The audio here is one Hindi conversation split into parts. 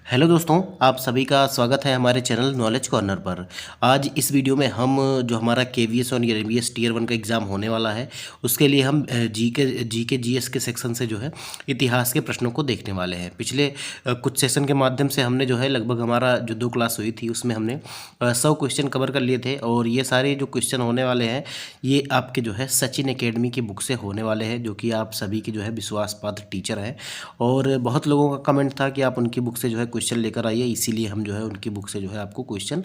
हेलो दोस्तों, आप सभी का स्वागत है हमारे चैनल नॉलेज कॉर्नर पर। आज इस वीडियो में हम जो हमारा केवीएस और एमबीएस टीयर 1 का एग्ज़ाम होने वाला है, उसके लिए हम जीके जीएस के सेक्शन से जो है इतिहास के प्रश्नों को देखने वाले हैं। पिछले कुछ सेशन के माध्यम से हमने जो है लगभग हमारा जो 2 क्लास हुई थी उसमें हमने 100 क्वेश्चन कवर कर लिए थे और ये सारे जो क्वेश्चन होने वाले हैं ये आपके जो है सचिन एकेडमी की बुक से होने वाले हैं, जो कि आप सभी की जो है विश्वास पात्र टीचर हैं। और बहुत लोगों का कमेंट था कि आप उनकी बुक से जो है क्वेश्चन लेकर आइए, इसीलिए हम जो है उनकी बुक से जो है आपको क्वेश्चन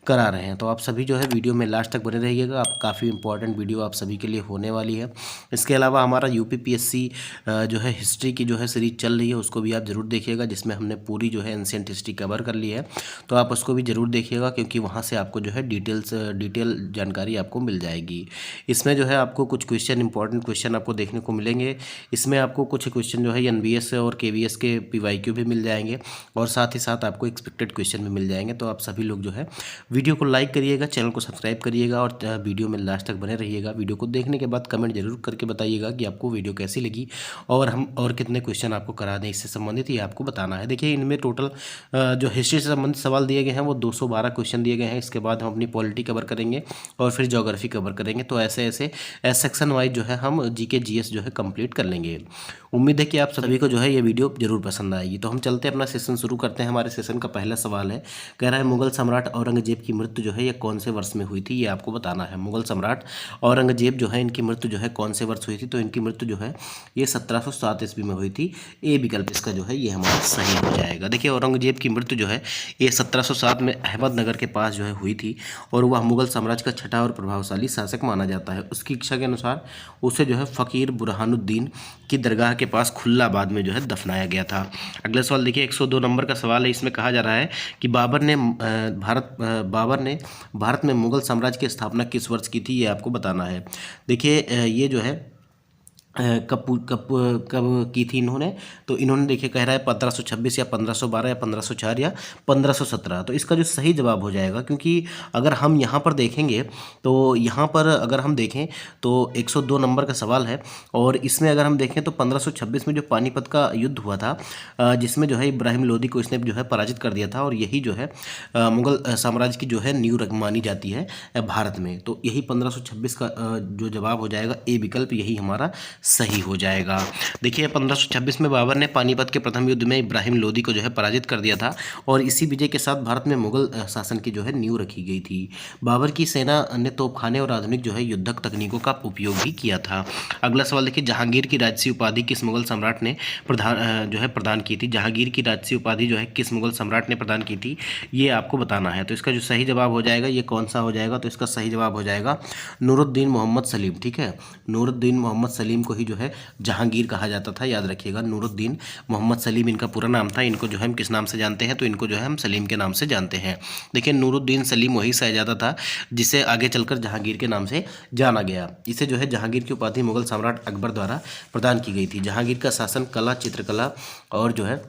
करा रहे हैं। तो आप सभी जो है वीडियो में लास्ट तक बने रहिएगा, आप काफ़ी इंपॉर्टेंट वीडियो आप सभी के लिए होने वाली है। इसके अलावा हमारा यूपीपीएससी जो है हिस्ट्री की जो है सीरीज चल रही है, उसको भी आप ज़रूर देखिएगा, जिसमें हमने पूरी जो है एंशिएंट हिस्ट्री कवर कर ली है। तो आप उसको भी ज़रूर देखिएगा, क्योंकि वहाँ से आपको जो है डिटेल जानकारी आपको मिल जाएगी। इसमें जो है आपको कुछ क्वेश्चन इंपॉर्टेंट क्वेश्चन आपको देखने को मिलेंगे। इसमें आपको कुछ क्वेश्चन जो है एनबीएस और केवीएस के पीवाईक्यू भी मिल जाएंगे और साथ ही साथ आपको एक्सपेक्टेड क्वेश्चन भी मिल जाएंगे। तो आप सभी लोग जो है वीडियो को लाइक करिएगा, चैनल को सब्सक्राइब करिएगा और वीडियो में लास्ट तक बने रहिएगा। वीडियो को देखने के बाद कमेंट जरूर करके बताइएगा कि आपको वीडियो कैसी लगी और हम और कितने क्वेश्चन आपको करा दें इससे संबंधित, ये आपको बताना है। देखिए, इनमें टोटल जो हिस्ट्री से संबंधित सवाल दिए गए हैं वो 212 क्वेश्चन दिए गए हैं। इसके बाद हम अपनी पॉलिटी कवर करेंगे और फिर ज्योग्राफी कवर करेंगे। तो ऐसे ऐसे सेक्शन वाइज जो है हम जीके जीएस जो है कंप्लीट कर लेंगे। उम्मीद है कि आप सभी को जो है ये वीडियो जरूर पसंद आएगी। तो हम चलते हैं, अपना सेशन शुरू करते हैं। हमारे सेशन का पहला सवाल है, कह रहा है मुगल सम्राट औरंगजेब की मृत्यु जो है ये कौन से वर्ष में हुई थी, ये आपको बताना है। मुगल सम्राट औरंगजेब जो है इनकी मृत्यु जो है कौन से वर्ष हुई थी, तो इनकी मृत्यु जो है ये 1707 ईस्वी में हुई थी। ए विकल्प इसका जो है ये हमारा सही हो जाएगा। देखिए, औरंगजेब की मृत्यु जो है ये 1707 में अहमदनगर के पास जो है हुई थी और वह मुगल साम्राज्य का छठा और प्रभावशाली शासक माना जाता है। उसकी इच्छा के अनुसार उसे जो है फ़कीर बुरहानुद्दीन की दरगाह के पास खुल्लाबाद में जो है दफनाया गया था। अगला सवाल देखिए, 102 नंबर का सवाल है। इसमें कहा जा रहा है कि बाबर ने भारत में मुगल साम्राज्य की स्थापना किस वर्ष की थी, ये आपको बताना है। देखिए, ये जो है कब कब कब की थी इन्होंने, तो इन्होंने देखिए कह रहा है 1526 या 1512 या 1504 या 1517। तो इसका जो सही जवाब हो जाएगा, क्योंकि अगर हम यहाँ पर देखेंगे तो यहाँ पर अगर हम देखें तो 102 नंबर का सवाल है और इसमें अगर हम देखें तो 1526 में जो पानीपत का युद्ध हुआ था, जिसमें जो है इब्राहिम लोदी को इसने जो है पराजित कर दिया था और यही जो है मुगल साम्राज्य की जो है नींव मानी जाती है भारत में। तो यही 1526 का जो जवाब हो जाएगा, ए विकल्प यही हमारा सही हो जाएगा। देखिए, 1526 में बाबर ने पानीपत के प्रथम युद्ध में इब्राहिम लोदी को जो है पराजित कर दिया था और इसी विजय के साथ भारत में मुगल शासन की जो है नींव रखी गई थी। बाबर की सेना ने तोपखाने और आधुनिक जो है युद्धक तकनीकों का उपयोग भी किया था। अगला सवाल देखिए, जहांगीर की राजसी उपाधि किस मुगल सम्राट ने प्रदान की थी। जहांगीर की राजसी उपाधि जो है किस मुगल सम्राट ने प्रदान की थी, ये आपको बताना है। तो इसका जो सही जवाब हो जाएगा ये कौन सा हो जाएगा, तो इसका सही जवाब हो जाएगा नूरुद्दीन मोहम्मद सलीम। ठीक है, नूरुद्दीन मोहम्मद सलीम को ही जो है जहांगीर कहा जाता था, याद रखिएगा। नूरुद्दीन मोहम्मद सलीम इनका पूरा नाम था। इनको जो है हम किस नाम से जानते हैं, तो इनको जो है हम सलीम के नाम से जानते हैं। देखिए, नूरुद्दीन सलीम वही शहजादा था जिसे आगे चलकर जहांगीर के नाम से जाना गया। इसे जो है जहांगीर की उपाधि मुगल सम्राट अकबर द्वारा प्रदान की गई थी। जहांगीर का शासन कला, चित्रकला और जो है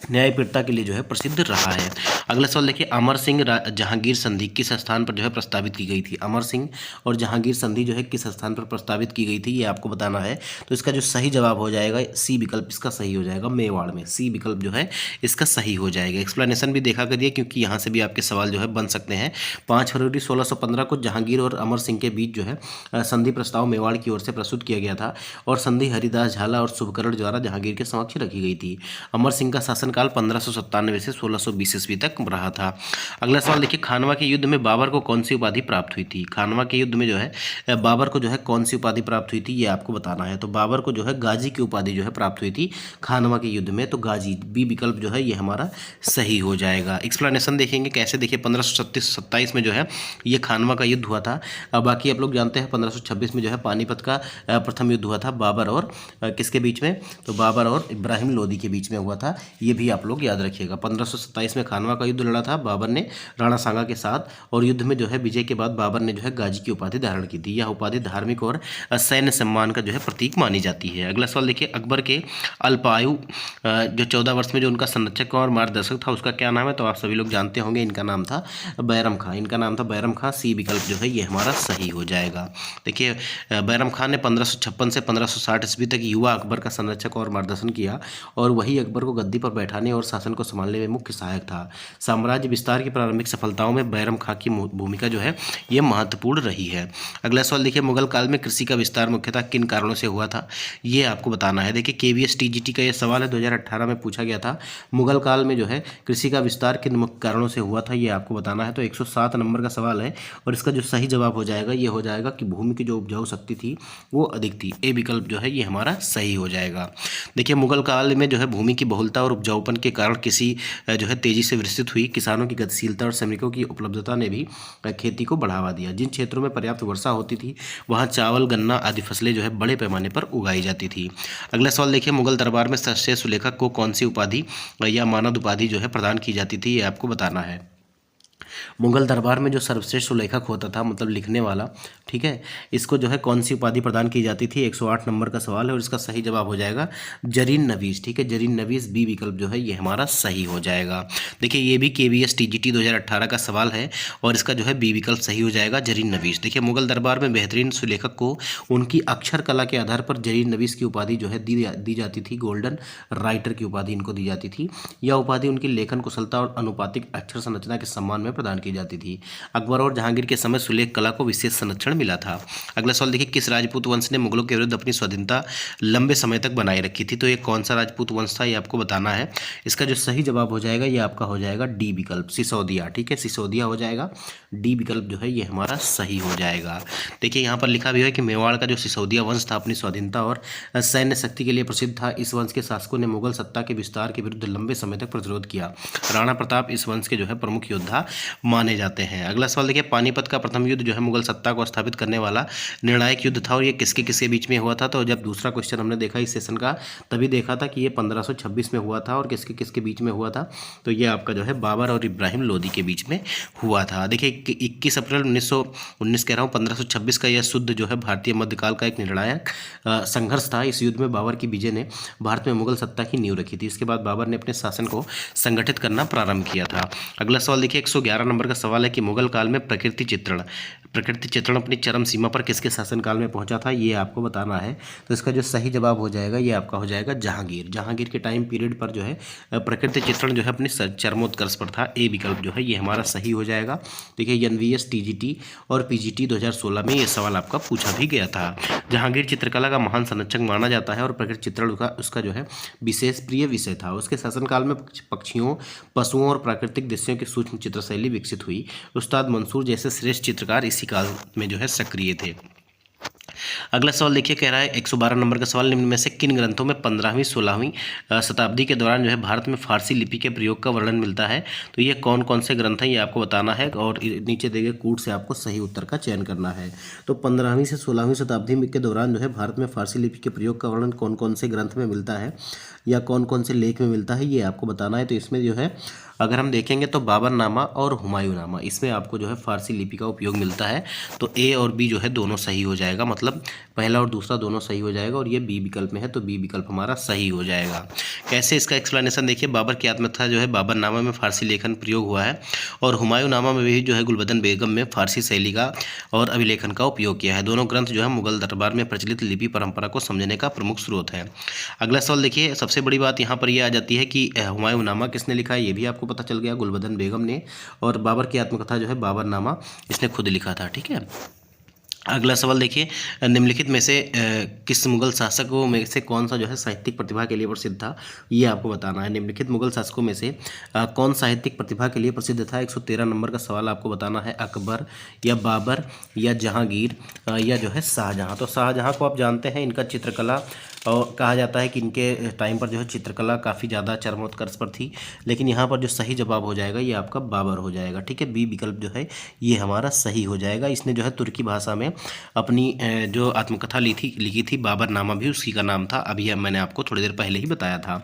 न्यायपीठता के लिए जो है प्रसिद्ध रहा है। अगला सवाल देखिए, अमर सिंह जहांगीर संधि किस स्थान पर जो है प्रस्तावित की गई थी। अमर सिंह और जहांगीर संधि जो है किस स्थान पर प्रस्तावित की गई थी, ये आपको बताना है। तो इसका जो सही जवाब हो जाएगा सी विकल्प इसका सही हो जाएगा, मेवाड़ में। सी विकल्प जो है इसका सही हो जाएगा। एक्सप्लेनेशन भी देखा करिए, क्योंकि यहाँ से भी आपके सवाल जो है बन सकते हैं। 5 फरवरी 1615 को जहांगीर और अमर सिंह के बीच जो है संधि प्रस्ताव मेवाड़ की ओर से प्रस्तुत किया गया था और संधि हरिदास झाला और शुभकरण द्वारा जहांगीर के समक्ष रखी गई थी। अमर सिंह का शासन काल 1597 से 1620 ईस्वी तक रहा था। अगला सवाल देखिए, खानवा के युद्ध में बाबर को कौन सी उपाधि प्राप्त हुई थी। खानवा के युद्ध में जो है बाबर को जो है कौन सी उपाधि प्राप्त हुई थी, ये आपको बताना है। तो बाबर को जो है गाजी की उपाधि जो है प्राप्त हुई थी खानवा के युद्ध में, तो गाजी बी विकल्प जो है ये हमारा सही हो जाएगा। एक्सप्लेनेशन देखेंगे कैसे। देखिए, 1527 में जो है ये खानवा का युद्ध हुआ था। बाकी आप लोग जानते हैं 1526 में जो है पानीपत का प्रथम युद्ध हुआ था बाबर और किसके बीच में, तो बाबर और इब्राहिम लोदी के बीच में हुआ था। ये भी आप लोग याद रखिएगा। 1527 में खानवा का का युद्ध लड़ा था बाबर ने राणा सांगा के साथ, और युद्ध में जो है विजय के बाद बाबर ने जो है गाजी की उपाधि धारण की थी। यह उपाधि धार्मिक और सैन्य सम्मान का जो है प्रतीक मानी जाती है। अगला सवाल देखिए, अकबर के अल्पायु जो 14 वर्ष में जो उनका संरक्षक और मार्गदर्शक था उसका क्या नाम है? तो आप सभी लोग जानते होंगे, इनका नाम था बैरम खां। इनका नाम था बैरम खां। सी विकल्प जो है ये हमारा सही हो जाएगा। देखिए बैरम खान ने 1556 से 1560 ईस्वी तक युवा अकबर का संरक्षक और मार्गदर्शन किया, और वही अकबर को गद्दी पर बैठाने और शासन को संभालने में मुख्य सहायक था। साम्राज्य विस्तार की प्रारंभिक सफलताओं में बैरम खां की भूमिका जो है ये महत्वपूर्ण रही है। अगला सवाल देखिए, मुगल काल में कृषि का विस्तार मुख्यतः किन कारणों से हुआ था? ये आपको बताना है। देखिए KVS TGT का ये सवाल है, 2018 में पूछा गया था। मुगल काल में जो है कृषि का विस्तार किन मुख्य कारणों से हुआ था, ये आपको बताना है। तो 107 नंबर का सवाल है, और इसका जो सही जवाब हो जाएगा ये हो जाएगा कि भूमि की जो उपजाऊ शक्ति थी वो अधिक थी। ए विकल्प जो है ये हमारा सही हो जाएगा। देखिए मुगल काल में जो है भूमि की बहुलता और उपजाऊपन के कारण कृषि जो है तेजी से विकसित हुई। किसानों की गतिशीलता और श्रमिकों की उपलब्धता ने भी खेती को बढ़ावा दिया। जिन क्षेत्रों में पर्याप्त वर्षा होती थी वहाँ चावल, गन्ना आदि फसलें जो है बड़े पैमाने पर उगाई जाती थी। अगला सवाल देखिए, मुगल दरबार में सर्वश्रेष्ठ सुलेखक को कौन सी उपाधि या मानद उपाधि जो है प्रदान की जाती थी, ये आपको बताना है। मुगल दरबार में जो सर्वश्रेष्ठ सुलेखक होता था, मतलब लिखने वाला, ठीक है, इसको जो है कौन सी उपाधि प्रदान की जाती थी? 108 नंबर का सवाल है, और इसका सही जवाब हो जाएगा जरीन नवीस। ठीक है, जरीन नवीस बी विकल्प जो है ये हमारा सही हो जाएगा। देखिए ये भी KVS TGT 2018 का सवाल है, और इसका जो है बी विकल्प सही हो जाएगा जरीन नवीस। देखिए मुगल दरबार में बेहतरीन सुलेखक को उनकी अक्षर कला के आधार पर जरीन नवीस की उपाधि जो है दी जाती थी। गोल्डन राइटर की उपाधि इनको दी जाती थी। यह उपाधि उनकी लेखन कुशलता और अनुपातिक अक्षर संरचना के सम्मान में प्रदान की जाती थी। अकबर और जहांगीर के समय सुलेख कला को विशेष संरक्षण मिला था। अगला सवाल देखिए, किस राजपूत वंश ने मुगलों के विरुद्ध अपनी स्वाधीनता लंबे समय तक बनाए रखी थी? तो ये कौन सा राजपूत वंश था, ये आपको बताना है। इसका जो सही जवाब हो जाएगा ये आपका हो जाएगा डी विकल्प, सिसोदिया। ठीक है, सिसोदिया हो जाएगा। डी विकल्प जो है ये हमारा सही हो जाएगा। देखिए यहाँ पर लिखा भी है कि मेवाड़ का जो सिसोदिया वंश था अपनी स्वाधीनता और सैन्य शक्ति के लिए प्रसिद्ध था। इस वंश के शासकों ने मुगल सत्ता के विस्तार के विरुद्ध लंबे समय तक प्रतिरोध किया। राणा प्रताप इस वंश के जो है प्रमुख योद्धा माने जाते हैं। अगला सवाल देखिए, पानीपत का प्रथम युद्ध जो है मुगल सत्ता को स्थापित करने वाला निर्णायक युद्ध था, और ये किसके किसके बीच में हुआ था? तो जब दूसरा क्वेश्चन हमने देखा इस सेशन का तभी देखा था कि ये 1526 में हुआ था, और किसके किसके बीच में हुआ था? तो ये आपका जो है बाबर और इब्राहिम लोदी के बीच में हुआ था। देखिए 21 अप्रैल 1919 कह रहा हूँ 1526 का यह शुद्ध जो है भारतीय मध्यकाल का एक निर्णायक संघर्ष था। इस युद्ध में बाबर की विजय ने भारत में मुगल सत्ता की नींव रखी थी। इसके बाद बाबर ने अपने शासन को संगठित करना प्रारंभ किया था। अगला सवाल देखिए, 111 नंबर का सवाल है कि मुगल काल में प्रकृति चित्रण अपनी चरम सीमा पर किसके शासनकाल में पहुंचा था, ये आपको बताना है। तो इसका जो सही जवाब हो जाएगा ये आपका हो जाएगा जहांगीर के टाइम पीरियड पर जो है प्रकृति चित्रण जो है अपनी चरमोत्कर्ष पर था। ए विकल्प जो है ये हमारा सही हो जाएगा। देखिए NVS TGT और PGT 2016 में ये सवाल आपका पूछा भी गया था। जहांगीर चित्रकला का महान संरक्षक माना जाता है, और प्रकृति चित्रण उसका जो है विशेष प्रिय विषय था। उसके शासनकाल में पक्षियों, पशुओं और प्राकृतिक दृश्यों की सूक्ष्म चित्रशैली विकसित हुई। उस्ताद मंसूर जैसे श्रेष्ठ चित्रकार इसी काल में जो है सक्रिय थे। अगला सवाल देखिए, कह रहा है 112 नंबर का सवाल, निम्न में से किन ग्रंथों में 15वीं 16वीं शताब्दी के दौरान जो है भारत में फारसी लिपि के प्रयोग का वर्णन मिलता है? तो ये कौन कौन से ग्रंथ हैं ये आपको बताना है, और नीचे दिए गए कूट से आपको सही उत्तर का चयन करना है। तो 15वीं से 16वीं शताब्दी के दौरान जो है भारत में फारसी लिपि के प्रयोग का वर्णन कौन कौन से ग्रंथ में मिलता है या कौन कौन से लेख में मिलता है, ये आपको बताना है। तो इसमें जो है अगर हम देखेंगे तो बाबरनामा और हुमायूंनामा, इसमें आपको जो है फारसी लिपि का उपयोग मिलता है। तो ए और बी जो है दोनों सही हो जाएगा, मतलब पहला और दूसरा दोनों सही हो जाएगा, और ये बी विकल्प में है तो बी विकल्प हमारा सही हो जाएगा। कैसे, इसका एक्सप्लेनेशन देखिए, बाबर की आत्मकथा जो है बाबरनामा में फारसी लेखन प्रयोग हुआ है, और हुमायूंनामा में भी जो है गुलबदन बेगम में फारसी शैली का और अभिलेखन का उपयोग किया है। दोनों ग्रंथ जो है मुगल दरबार में प्रचलित लिपि परंपरा को समझने का प्रमुख स्रोत है। अगला सवाल देखिए, सबसे बड़ी बात यहाँ पर यह आ जाती है कि हुमायूंनामा किसने लिखा है, ये भी आपको पता चल गया, गुलबदन बेगम ने, और बाबर की आत्मकथा जो है बाबरनामा इसने खुद लिखा था। ठीक है, अगला सवाल देखिए, निम्नलिखित में से किस मुगल शासकों में से कौन सा जो है साहित्यिक प्रतिभा के लिए प्रसिद्ध था, ये आपको बताना है। निम्नलिखित मुगल शासकों में से कौन साहित्यिक प्रतिभा के लिए प्रसिद्ध था? 113 नंबर का सवाल आपको बताना है। अकबर या बाबर या जहांगीर या जो है शाहजहां। तो शाहजहां को आप जानते हैं, इनका चित्रकला और कहा जाता है कि इनके टाइम पर जो है चित्रकला काफ़ी ज़्यादा चरमोत्कर्ष पर थी, लेकिन यहाँ पर जो सही जवाब हो जाएगा ये आपका बाबर हो जाएगा। ठीक है, बी विकल्प जो है ये हमारा सही हो जाएगा। इसने जो है तुर्की भाषा में अपनी जो आत्मकथा लिखी थी बाबर नामा भी उसी का नाम था। अभी अब मैंने आपको थोड़ी देर पहले ही बताया था।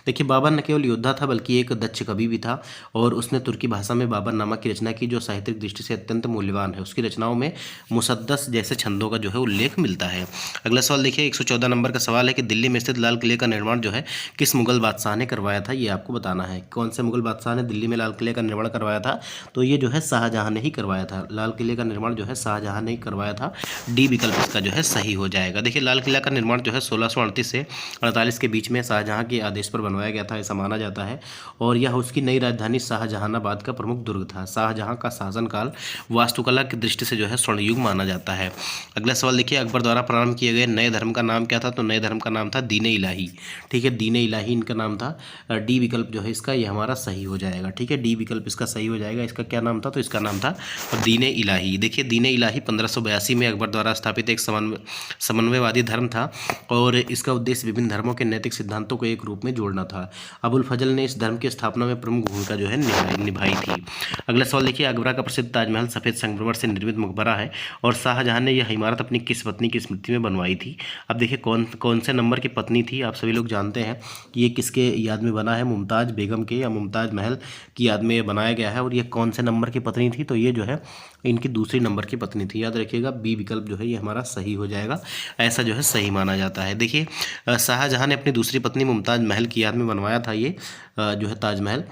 देखिए बाबर न केवल योद्धा था बल्कि एक दक्ष कवि भी था और उसने तुर्की भाषा में बाबर नामा की रचना की जो साहित्यिक दृष्टि से अत्यंत मूल्यवान है। उसकी रचनाओं में मुसद्दस जैसे छंदों का जो है उल्लेख मिलता है। अगला सवाल देखिए 114 नंबर का सवाल है कि दिल्ली में स्थित लाल किले का निर्माण जो है किस मुगल बादशाह ने करवाया था, ये आपको बताना है। कौन से मुगल बादशाह ने दिल्ली में लाल किले का निर्माण करवाया था, तो ये जो है शाहजहां ने ही करवाया था। लाल किले का निर्माण जो है शाहजहां ने ही करवाया था। डी विकल्प इसका जो है सही हो जाएगा। देखिए लाल किला का निर्माण जो है 1638 से 48 के बीच में शाहजहां के आदेश पर बनवाया गया था, ऐसा माना जाता है। और यह उसकी नई राजधानी शाहजहानाबाद का प्रमुख दुर्ग था। शाहजहां का शासनकाल वास्तुकला की दृष्टि से जो है स्वर्ण युग माना जाता है। अगला सवाल देखिए अकबर द्वारा प्रारंभ किए गए नए धर्म का नाम क्या था, तो नए धर्म का नाम था दीन इलाही। ठीक है, दीन इलाही इनका नाम था। डी विकल्प जो है इसका ये हमारा सही हो जाएगा। ठीक है, डी विकल्प इसका सही हो जाएगा। इसका क्या नाम था, तो इसका नाम था दीन इलाही। देखिए दीन इलाही 1582 में अकबर द्वारा स्थापित एक समन्वयवादी धर्म था और इसका उद्देश्य विभिन्न धर्मों के नैतिक सिद्धांतों को एक रूप में जोड़ना था। अबुल फजल ने इस धर्म की स्थापना में प्रमुख भूमिका जो है निभाई थी। अगला सवाल देखिए आगरा का प्रसिद्ध ताजमहल सफ़ेद संगमरमर से निर्मित मकबरा है और शाहजहां ने यह इमारत अपनी किस पत्नी की स्मृति में बनवाई थी। अब देखिए कौन से नंबर की पत्नी थी, आप सभी लोग जानते हैं कि ये किसके याद में बना है, मुमताज़ बेगम के या मुमताज़ महल की याद में ये बनाया गया है। और ये कौन से नंबर की पत्नी थी, तो ये जो है इनकी दूसरी नंबर की पत्नी थी। याद रखिएगा बी विकल्प जो है ये हमारा सही हो जाएगा, ऐसा जो है सही माना जाता है। देखिए शाहजहां ने अपनी दूसरी पत्नी मुमताज़ महल की याद में बनवाया था ये जो है ताजमहल,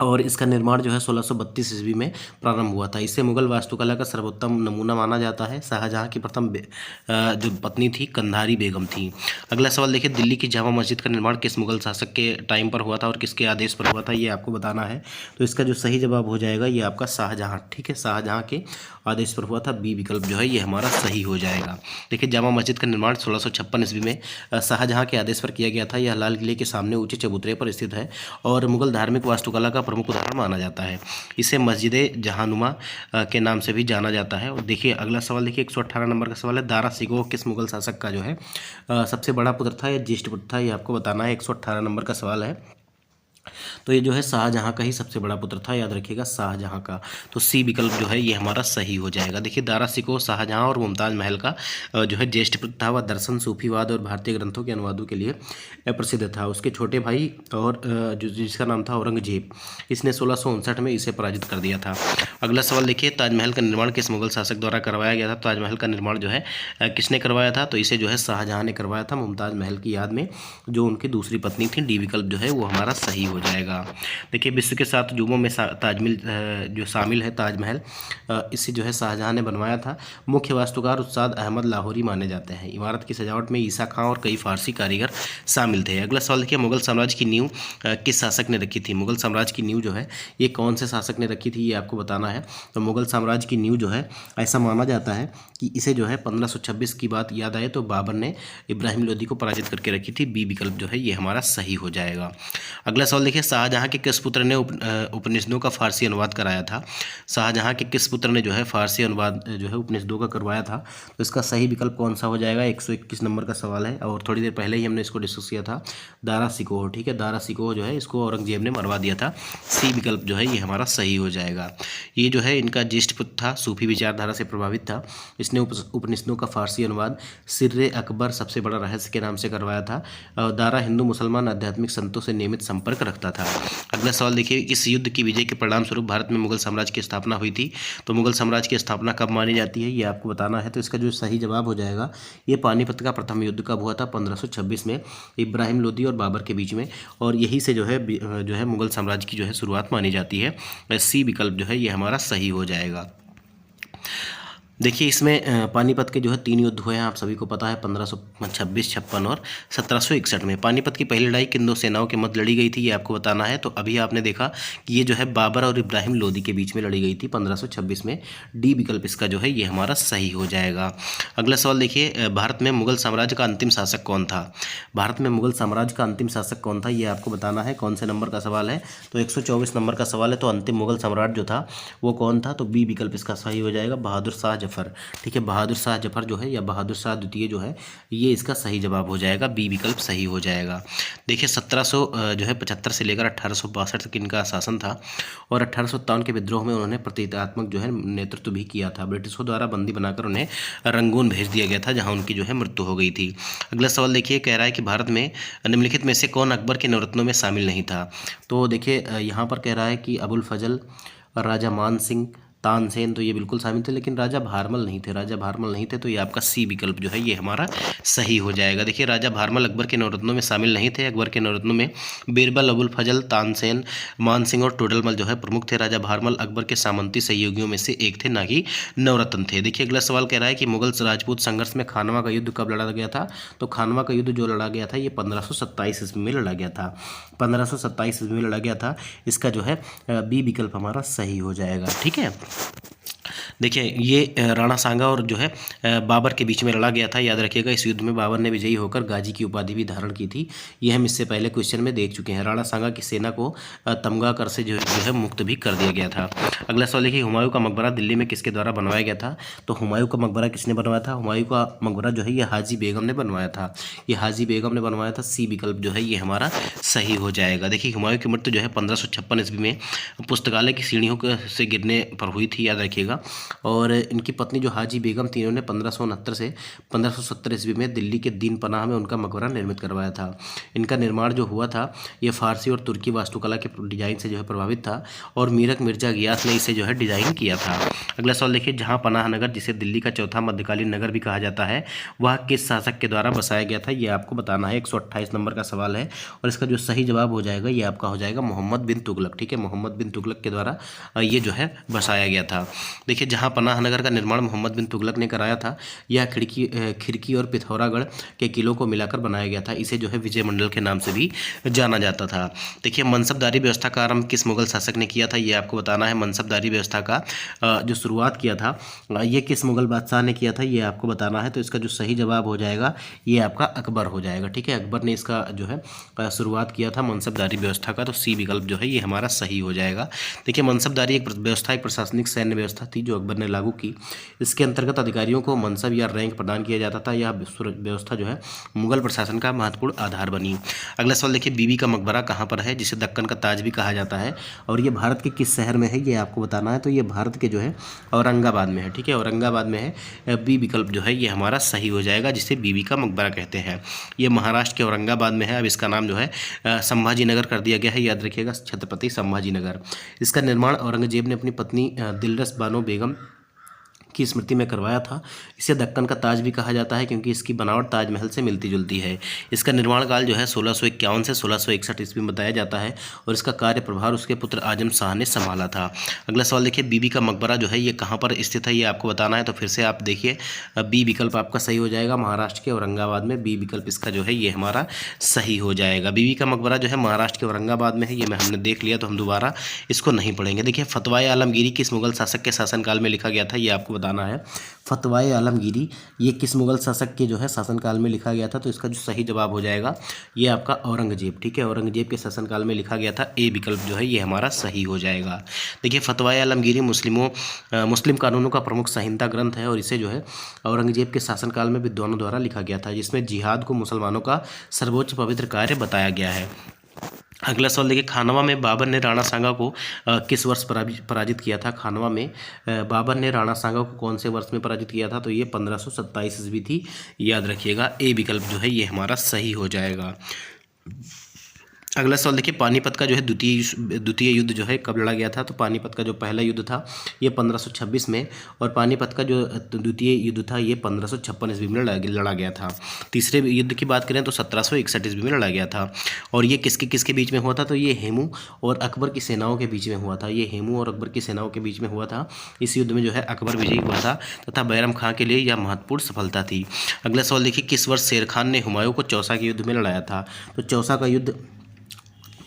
और इसका निर्माण जो है 1632 ईस्वी में प्रारंभ हुआ था। इसे मुगल वास्तुकला का सर्वोत्तम नमूना माना जाता है। शाहजहां की प्रथम जो पत्नी थी कंधारी बेगम थी। अगला सवाल देखिए दिल्ली की जामा मस्जिद का निर्माण किस मुगल शासक के टाइम पर हुआ था और किसके आदेश पर हुआ था, ये आपको बताना है। तो इसका जो सही जवाब हो जाएगा ये आपका शाहजहां। ठीक है, शाहजहां के आदेश पर हुआ था। बी विकल्प जो है ये हमारा सही हो जाएगा। देखिए जामा मस्जिद का निर्माण 1656 ईस्वी में शाहजहां के आदेश पर किया गया था। यह लाल किले के सामने ऊंचे चबूतरे पर स्थित है और मुगल धार्मिक वास्तुकला का प्रमुख उदाहरण माना जाता है। इसे मस्जिद जहानुमा के नाम से भी जाना जाता है। और देखिए अगला सवाल देखिए 118 नंबर का सवाल है दारा शिकोह किस मुगल शासक का जो है सबसे बड़ा पुत्र था या ज्येष्ठ पुत्र था, ये आपको बताना है। 118 नंबर का सवाल है। तो ये जो है शाहजहां का ही सबसे बड़ा पुत्र था, याद रखिएगा शाहजहां का। तो सी विकल्प जो है ये हमारा सही हो जाएगा। देखिए दारा शिकोह शाहजहां और मुमताज़ महल का जो है ज्येष्ठ पुत्र था। वह दर्शन, सूफीवाद और भारतीय ग्रंथों के अनुवादों के लिए प्रसिद्ध था। उसके छोटे भाई और जिसका नाम था औरंगजेब, इसने 1659 में इसे पराजित कर दिया था। अगला सवाल देखिए ताजमहल का निर्माण किस मुगल शासक द्वारा करवाया गया था। ताजमहल का निर्माण जो है किसने करवाया था, तो इसे जो है शाहजहां ने करवाया था मुमताज़ महल की याद में, जो उनकी दूसरी पत्नी थी। डी विकल्प जो है वो हमारा सही हो जाएगा। देखिए विश्व के 7 अजूबों में ताजमहल जो शामिल है, ताजमहल इसे जो है शाहजहां ने बनवाया था। मुख्य वास्तुकार उस्ताद अहमद लाहौरी माने जाते हैं। इमारत की सजावट में ईसा खां और कई फारसी कारीगर शामिल थे। अगला सवाल देखिए मुगल साम्राज्य की नींव किस शासक ने रखी थी। मुगल साम्राज्य की नींव जो है ये कौन से शासक ने रखी थी, ये आपको बताना है। तो मुगल साम्राज्य की नींव जो है ऐसा माना जाता है कि इसे जो है 1526 की बात याद आए तो बाबर ने इब्राहिम लोदी को पराजित करके रखी थी। बी विकल्प जो है ये हमारा सही हो जाएगा। अगला सवाल देखिए शाहजहां के किस पुत्र ने उपनिषदों का फारसी अनुवाद कराया था। शाहजहां के किस पुत्र ने जो है फारसी अनुवाद जो है उपनिषदों का करवाया था, तो इसका सही विकल्प कौन सा हो जाएगा। 121 नंबर का सवाल है और थोड़ी देर पहले ही हमने इसको डिस्कस किया था, दारा शिकोह। ठीक है, दारा शिकोह जो है इसको औरंगजेब ने मरवा दिया था। सी विकल्प जो है ये हमारा सही हो जाएगा। ये जो है इनका ज्येष्ठ पुत्र था, सूफी विचारधारा से प्रभावित था। इसने उपनिषदों का फारसी अनुवाद सिर्रे अकबर सबसे बड़ा रहस्य के नाम से करवाया था। दारा हिंदू मुसलमान आध्यात्मिक संतों से नियमित संपर्क रखता था। अगला सवाल देखिए इस युद्ध की विजय के परिणाम स्वरूप भारत में मुगल साम्राज्य की स्थापना हुई थी। तो मुगल साम्राज्य की स्थापना कब मानी जाती है, ये आपको बताना है। तो इसका जो सही जवाब हो जाएगा ये पानीपत का प्रथम युद्ध कब हुआ था, 1526 में इब्राहिम लोदी और बाबर के बीच में। और यही से जो है मुगल साम्राज्य की जो है शुरुआत मानी जाती है। सी विकल्प जो है ये हमारा सही हो जाएगा। देखिए इसमें पानीपत के जो है 3 युद्ध हुए हैं, आप सभी को पता है, 1526, 56 और 1761 में। पानीपत की पहली लड़ाई किन दो सेनाओं के मध्य लड़ी गई थी, ये आपको बताना है। तो अभी आपने देखा कि ये जो है बाबर और इब्राहिम लोदी के बीच में लड़ी गई थी 1526 में। डी विकल्प इसका जो है ये हमारा सही हो जाएगा। अगला सवाल देखिए भारत में मुगल साम्राज्य का अंतिम शासक कौन था। भारत में मुगल साम्राज्य का अंतिम शासक कौन था, ये आपको बताना है। कौन से नंबर का सवाल है, तो 124 नंबर का सवाल है। तो अंतिम मुगल सम्राट जो था वो कौन था, तो बी विकल्प इसका सही हो जाएगा, बहादुर शाह जफर। ठीक है, बहादुर शाह जफर जो है या बहादुर शाह द्वितीय जो है, ये इसका सही जवाब हो जाएगा, बी विकल्प सही हो जाएगा। देखिए 1775 से लेकर 1862 तक इनका शासन था और 1857 के विद्रोह में उन्होंने प्रतीकात्मक जो है नेतृत्व भी किया था। ब्रिटिशों द्वारा बंदी बनाकर उन्हें रंगून भेज दिया गया था, जहां उनकी जो है मृत्यु हो गई थी। अगला सवाल देखिए, कह रहा है कि भारत में निम्नलिखित में से कौन अकबर के नवरत्नों में शामिल नहीं था। तो देखिए यहाँ पर कह रहा है कि अबुल फजल, राजा मान सिंह, तानसेन, तो ये बिल्कुल शामिल थे, लेकिन राजा भारमल नहीं थे। राजा भारमल नहीं थे, तो ये आपका सी विकल्प जो है ये हमारा सही हो जाएगा। देखिए राजा भारमल अकबर के नवरत्नों में शामिल नहीं थे। अकबर के नवरत्नों में बीरबल, अबुल फजल, तानसेन, मान सिंह और टोडरमल जो है प्रमुख थे। राजा भारमल अकबर के सामंती सहयोगियों में से एक थे, ना कि नवरत्न थे। देखिए अगला सवाल कह रहा है कि मुगल राजपूत संघर्ष में खानवा का युद्ध कब लड़ा गया था। तो खानवा का युद्ध जो लड़ा गया था ये 1527 ईस्वी में लड़ा गया था। 1527 ईस्वी में लड़ा गया था। इसका जो है बी विकल्प हमारा सही हो जाएगा। ठीक है, देखिए ये राणा सांगा और जो है बाबर के बीच में लड़ा गया था। याद रखिएगा, इस युद्ध में बाबर ने विजयी होकर गाजी की उपाधि भी धारण की थी। ये हम इससे पहले क्वेश्चन में देख चुके हैं। राणा सांगा की सेना को तमगा कर से जो है मुक्त भी कर दिया गया था। अगला सवाल देखिए, हुमायूं का मकबरा दिल्ली में किसके द्वारा बनवाया गया था। तो हुमायूं का मकबरा किसने बनवाया था। हुमायूं का मकबरा जो है ये हाजी बेगम ने बनवाया था। ये हाजी बेगम ने बनवाया था। सी विकल्प जो है ये हमारा सही हो जाएगा। देखिए हुमायूं की मृत्यु जो है 1556 ईस्वी में पुस्तकालय की सीढ़ियों से गिरने पर हुई थी, याद रखिएगा। और इनकी पत्नी जो हाजी बेगम थी, इन्होंने 1569 से 1570 ईस्वी में दिल्ली के दीन पनाह में उनका मकबरा निर्मित करवाया था। इनका निर्माण जो हुआ था ये फारसी और तुर्की वास्तुकला के डिजाइन से जो है प्रभावित था और मीरक मिर्जा गियास ने इसे जो है डिजाइन किया था। अगला सवाल देखिए, जहां पनाह नगर, जिसे दिल्ली का चौथा मध्यकालीन नगर भी कहा जाता है, वह किस शासक के द्वारा बसाया गया था, ये आपको बताना है। 128 नंबर का सवाल है और इसका जो सही जवाब हो जाएगा ये आपका हो जाएगा मोहम्मद बिन तुगलक। ठीक है, मोहम्मद बिन तुगलक के द्वारा ये जो है बसाया गया था। देखिए जहां पनाह नगर का निर्माण मोहम्मद बिन तुगलक ने कराया था, यह खिड़की और पिथौरागढ़ के किलों को मिलाकर बनाया गया था। इसे जो है विजय मंडल के नाम से भी जाना जाता था। देखिए मनसबदारी व्यवस्था का आरंभ किस मुगल शासक ने किया था, ये आपको बताना है। मनसबदारी व्यवस्था का जो शुरुआत किया था ये किस मुगल बादशाह ने किया था, ये आपको बताना है। तो इसका जो सही जवाब हो जाएगा ये आपका अकबर हो जाएगा। ठीक है, अकबर ने इसका जो है शुरुआत किया था मनसबदारी व्यवस्था का। तो सी विकल्प जो है ये हमारा सही हो जाएगा। देखिए मनसबदारी एक व्यवस्था, एक प्रशासनिक सैन्य व्यवस्था थी जो अकबर ने लागू की। इसके अंतर्गत अधिकारियों को मनसब या रैंक प्रदान किया जाता था। यह व्यवस्था जो है मुगल प्रशासन का महत्वपूर्ण आधार बनी। अगला सवाल देखिए, बीबी का मकबरा कहाँ पर है, जिसे दक्कन का ताज भी कहा जाता है, और ये भारत के किस शहर में है, ये आपको बताना है। तो ये भारत के जो है औरंगाबाद में है। ठीक है, औरंगाबाद में है। बी विकल्प जो है ये हमारा सही हो जाएगा, जिसे बीबी का मकबरा कहते हैं। ये महाराष्ट्र के औरंगाबाद में है। अब इसका नाम जो है संभाजी नगर कर दिया गया है। याद रखिएगा, छत्रपति संभाजी नगर। इसका निर्माण औरंगजेब ने अपनी पत्नी दिलरस बानो बेगम की स्मृति में करवाया था। इसे दक्कन का ताज भी कहा जाता है क्योंकि इसकी बनावट ताजमहल से मिलती जुलती है। इसका निर्माण काल जो है 1651 से 1661 ईस्वी में बताया जाता है और इसका कार्य प्रभार उसके पुत्र आजम शाह ने संभाला था। अगला सवाल देखिए, बीबी का मकबरा जो है ये कहाँ पर स्थित है, ये आपको बताना है। तो फिर से आप देखिए, बी विकल्प आपका सही हो जाएगा, महाराष्ट्र के औरंगाबाद में। बी विकल्प इसका जो है ये हमारा सही हो जाएगा। बीबी का मकबरा जो है महाराष्ट्र के औरंगाबाद में है। ये हमने देख लिया, तो हम दोबारा इसको नहीं पढ़ेंगे। देखिए फतवाए आलमगीरी किस मुगल शासक के शासनकाल में लिखा गया था, ये आपको बताना है। फतवाए आलमगीरी ये किस मुगल शासक के जो है शासनकाल में लिखा गया था। तो इसका जो सही जवाब हो जाएगा ये आपका औरंगजेब। ठीक है, औरंगजेब के शासनकाल में लिखा गया था। ए विकल्प जो है ये हमारा सही हो जाएगा। देखिए फतवाए आलमगीरी मुस्लिम कानूनों का प्रमुख संहिता ग्रंथ है और इसे जो है औरंगजेब के शासनकाल में विद्वानों द्वारा लिखा गया था, जिसमें जिहाद को मुसलमानों का सर्वोच्च पवित्र कार्य बताया गया है। अगला सवाल देखिए, खानवा में बाबर ने राणा सांगा को किस वर्ष पराजित किया था। खानवा में बाबर ने राणा सांगा को कौन से वर्ष में पराजित किया था। तो ये 1527 ईस्वी थी। याद रखिएगा, ए विकल्प जो है ये हमारा सही हो जाएगा। अगला सवाल देखिए, पानीपत का जो है द्वितीय युद्ध जो है कब लड़ा गया था। तो पानीपत का जो पहला युद्ध था ये 1526 में और पानीपत का जो द्वितीय युद्ध था ये 1556 ईस्वी में लड़ा गया था। तीसरे युद्ध की बात करें तो 1761 ईस्वी में लड़ा गया था और ये किसके बीच में हुआ था। तो ये हेमू और अकबर की सेनाओं के बीच में हुआ था। ये हेमू और अकबर की सेनाओं के बीच में हुआ था। इस युद्ध में जो है अकबर विजयी हुआ था तथा बैरम खां के लिए यह महत्वपूर्ण सफलता थी। अगला सवाल देखिए, किस वर्ष शेर खान ने हुमायूं को चौसा के युद्ध में लड़ाया था। तो चौसा का युद्ध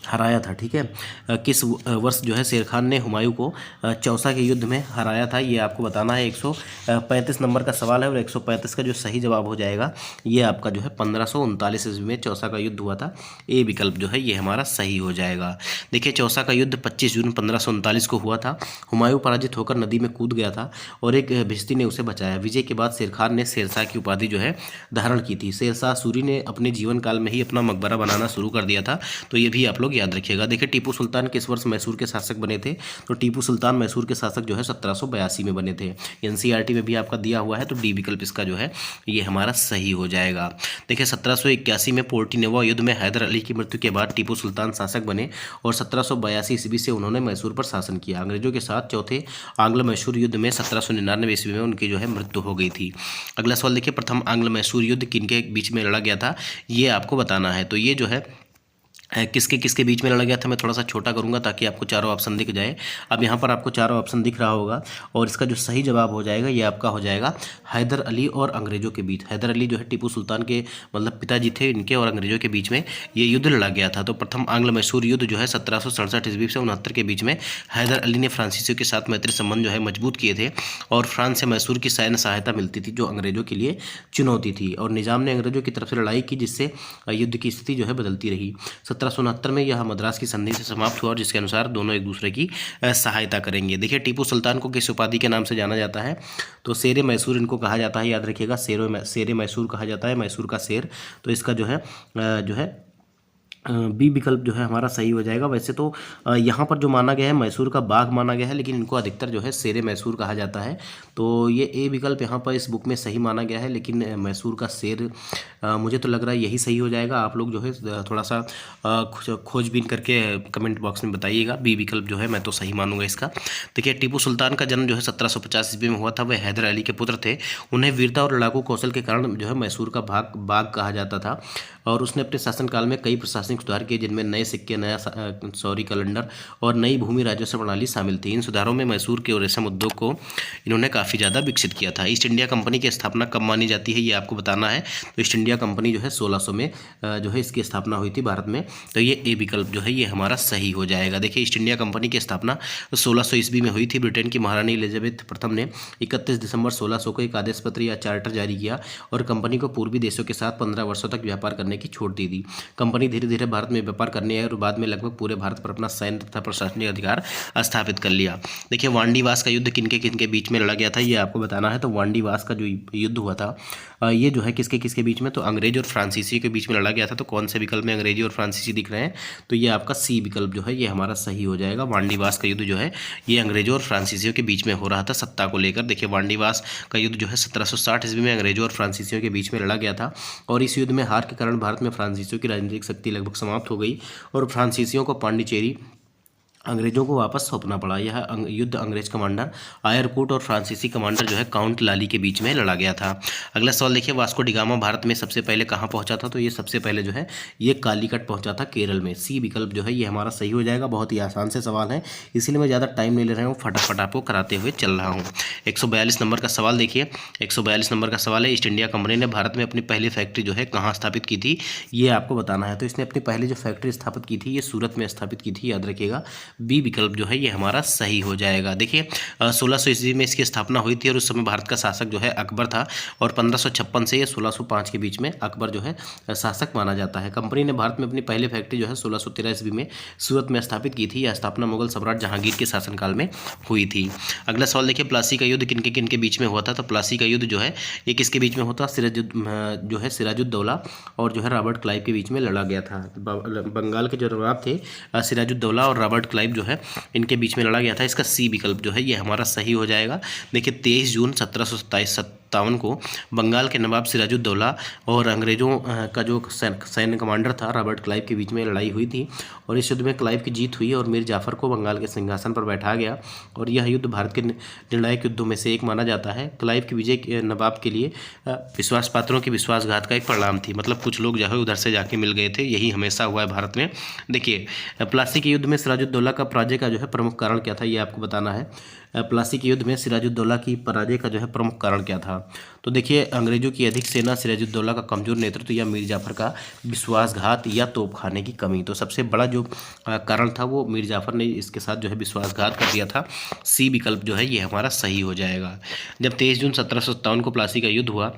हराया था। ठीक है, किस वर्ष जो है शेर खान ने हुमायूं को चौसा के युद्ध में हराया था, ये आपको बताना है। 135 नंबर का सवाल है और 135 का जो सही जवाब हो जाएगा ये आपका जो है 1539 ईस्वी में चौसा का युद्ध हुआ था। ए विकल्प जो है ये हमारा सही हो जाएगा। देखिए, चौसा का युद्ध 25 जून 1539 को हुआ था। हुमायूं पराजित होकर नदी में कूद गया था और एक भिश्ती ने उसे बचाया। विजय के बाद शेर खान ने शेरशाह की उपाधि जो है धारण की थी। शेरशाह सूरी ने अपने जीवन काल में ही अपना मकबरा बनाना शुरू कर दिया था, तो ये भी आप लोग याद रखिएगा। देखिए, टीपू सुल्तान किस वर्ष मैसूर के शासक बने थे, तो टीपू सुल्तान मैसूर के शासक जो है 1782 में बने थे। एनसीईआरटी में भी आपका दिया हुआ है, तो डी विकल्प इसका जो है ये हमारा सही हो जाएगा। देखिए, 1781 में पोर्टिनेवा युद्ध में हैदर अली की मृत्यु के बाद टीपू सुल्तान शासक बने और 1782 ईस्वी से उन्होंने मैसूर पर शासन किया। अंग्रेजों के साथ चौथे आंग्ल मैसूर युद्ध में 1799 ईस्वी में उनकी जो है मृत्यु हो गई थी। अगला सवाल देखिए, प्रथम आंग्ल मैसूर युद्ध किनके बीच में लड़ा गया था, ये आपको बताना है। तो ये जो है किसके किसके बीच में लड़ा गया था, मैं थोड़ा सा छोटा करूंगा ताकि आपको चारों ऑप्शन दिख जाए। अब यहाँ पर आपको चारों ऑप्शन दिख रहा होगा और इसका जो सही जवाब हो जाएगा ये आपका हो जाएगा हैदर अली और अंग्रेजों के बीच। हैदर अली जो है टीपू सुल्तान के मतलब पिताजी थे, इनके और अंग्रेजों के बीच में ये युद्ध लड़ा गया था। तो प्रथम आंग्ल मैसूर युद्ध जो है 1767 ईस्वी से 69 के बीच में हैदर अली ने फ्रांसीसियों के साथ मैत्री संबंध जो है मजबूत किए थे और फ्रांस से मैसूर की सैन्य सहायता मिलती थी जो अंग्रेजों के लिए चुनौती थी। और निजाम ने अंग्रेजों की तरफ से लड़ाई की जिससे युद्ध की स्थिति जो है बदलती रही। 1769 में यह मद्रास की संधि से समाप्त हुआ और जिसके अनुसार दोनों एक दूसरे की सहायता करेंगे। देखिए, टीपू सुल्तान को किस उपाधि के नाम से जाना जाता है, तो शेर मैसूर इनको कहा जाता है। याद रखिएगा, शेर मैसूर कहा जाता है, मैसूर का शेर। तो इसका जो है बी विकल्प जो है हमारा सही हो जाएगा। वैसे तो यहाँ पर जो माना गया है मैसूर का बाघ माना गया है, लेकिन इनको अधिकतर जो है शेर मैसूर कहा जाता है। तो ये ए विकल्प यहाँ पर इस बुक में सही माना गया है, लेकिन मैसूर का शेर मुझे तो लग रहा है यही सही हो जाएगा। आप लोग जो है थोड़ा सा खोजबीन करके कमेंट बॉक्स में बताइएगा। बी विकल्प जो है मैं तो सही मानूंगा इसका। देखिए, टीपू सुल्तान का जन्म जो है 1750 ईस्वी में हुआ था। वह हैदर अली के पुत्र थे। उन्हें वीरता और लड़ाकू कौशल के कारण जो है मैसूर का बाघ कहा जाता था और उसने अपने शासनकाल में कई प्रशासनिक सुधार किए जिनमें नए सिक्के, कैलेंडर और नई भूमि राजस्व प्रणाली शामिल थी। इन सुधारों में मैसूर के और रेशम उद्योग को इन्होंने काफ़ी ज़्यादा विकसित किया था। ईस्ट इंडिया कंपनी की स्थापना कब मानी जाती है, ये आपको बताना है। तो ईस्ट इंडिया कंपनी जो है 1600 में जो है इसकी स्थापना हुई थी भारत में। तो ये ए विकल्प जो है ये हमारा सही हो जाएगा। देखिए, ईस्ट इंडिया कंपनी की स्थापना 1600 ईस्वी में हुई थी। ब्रिटेन की महारानी एलिजाबेथ प्रथम ने 31 दिसंबर 1600 को एक आदेश पत्र या चार्टर जारी किया और कंपनी को पूर्वी देशों के साथ 15 वर्षों तक व्यापार करने की छूट दी थी। कंपनी धीरे धीरे भारत में व्यापार करने आई और बाद में लगभग पूरे भारत पर अपना सैन्य तथा प्रशासनिक अधिकार स्थापित कर लिया। देखिए, वांडीवास का युद्ध किनके किनके बीच में लड़ा गया था, ये आपको बताना है। तो वांडीवास का जो युद्ध हुआ था ये जो है किसके किसके बीच में, तो अंग्रेज और फ्रांसीसी के बीच में लड़ा गया था। तो कौन से विकल्प में अंग्रेजी और फ्रांसीसी दिख रहे हैं, तो ये आपका सी विकल्प जो है ये हमारा सही हो जाएगा। वांडीवास का युद्ध जो है ये अंग्रेजों और फ्रांसीसियों के बीच में हो रहा था सत्ता को लेकर। देखिए, वांडीवास का युद्ध जो है 1760 ईस्वी में अंग्रेजों और फ्रांसीसियों के बीच में लड़ा गया था और इस युद्ध में हार के कारण भारत में फ्रांसीसियों की राजनीतिक शक्ति लगभग समाप्त हो गई और फ्रांसीसियों को पांडिचेरी अंग्रेजों को वापस सौंपना पड़ा। यह युद्ध अंग्रेज कमांडर आयरकूट और फ्रांसीसी कमांडर जो है काउंट लाली के बीच में लड़ा गया था। अगला सवाल देखिए, वास्को डिगामा भारत में सबसे पहले कहाँ पहुंचा था, तो ये सबसे पहले जो है ये कालीकट पहुंचा था केरल में। सी विकल्प जो है ये हमारा सही हो जाएगा। बहुत ही आसान से सवाल है, इसीलिए मैं ज़्यादा टाइम नहीं ले रहा हूँ, फटाफट आपको कराते हुए चल रहा हूँ। 142 नंबर का सवाल देखिए, 142 नंबर का सवाल है, ईस्ट इंडिया कंपनी ने भारत में अपनी पहली फैक्ट्री जो है कहाँ स्थापित की थी, ये आपको बताना है। तो इसने अपनी पहली जो फैक्ट्री स्थापित की थी ये सूरत में स्थापित की थी, याद रखिएगा। बी विकल्प जो है ये हमारा सही हो जाएगा। देखिए, 1600 ईस्वी में इसकी स्थापना हुई थी और उस समय भारत का शासक जो है अकबर था और 1556 से 1605 के बीच में अकबर जो है शासक माना जाता है। कंपनी ने भारत में अपनी पहली फैक्ट्री जो है 1613 ईस्वी में सूरत में स्थापित की थी। यह स्थापना मुगल सम्राट जहांगीर के शासनकाल में हुई थी। अगला सवाल देखिए, प्लासी का युद्ध किनके किनके बीच में हुआ था, तो प्लासी का युद्ध जो है ये किसके बीच में होता, सिराजुद्दौला और जो है रॉबर्ट क्लाइव के बीच में लड़ा गया था। बंगाल के जो नवाब थे सिराजुद्दौला और रॉबर्ट क्लाइव जो है इनके बीच में लड़ा गया था। इसका सी विकल्प जो है ये हमारा सही हो जाएगा। देखिए, 23 जून 1757 को बंगाल के नवाब सिराजुद्दौला और अंग्रेजों का जो सैन्य कमांडर था रॉबर्ट क्लाइव के बीच में लड़ाई हुई थी और इस युद्ध में क्लाइव की जीत हुई और मीर जाफर को बंगाल के सिंहासन पर बैठा गया और यह युद्ध भारत के निर्णायक युद्धों में से एक माना जाता है। क्लाइव की विजय नवाब के लिए विश्वास पात्रों की विश्वासघात का एक परिणाम थी। मतलब कुछ लोग जो है उधर से जाके मिल गए थे, यही हमेशा हुआ है भारत में। देखिए, प्लासी के युद्ध में सिराजुद्दौला का पराजय का जो है प्रमुख कारण क्या था, ये आपको बताना है। प्लासी के युद्ध में सिराजुद्दौला की पराजय का जो है प्रमुख कारण क्या था? तो देखिए, अंग्रेजों की अधिक सेना, सिराजुद्दौला का कमजोर नेतृत्व या मीर जाफर का विश्वासघात या तोपखाने की कमी। तो सबसे बड़ा जो कारण था वो मीर जाफर ने इसके साथ जो है विश्वासघात कर दिया था। सी विकल्प जो है ये हमारा सही हो जाएगा। जब 23 जून 1757 को प्लासी का युद्ध हुआ,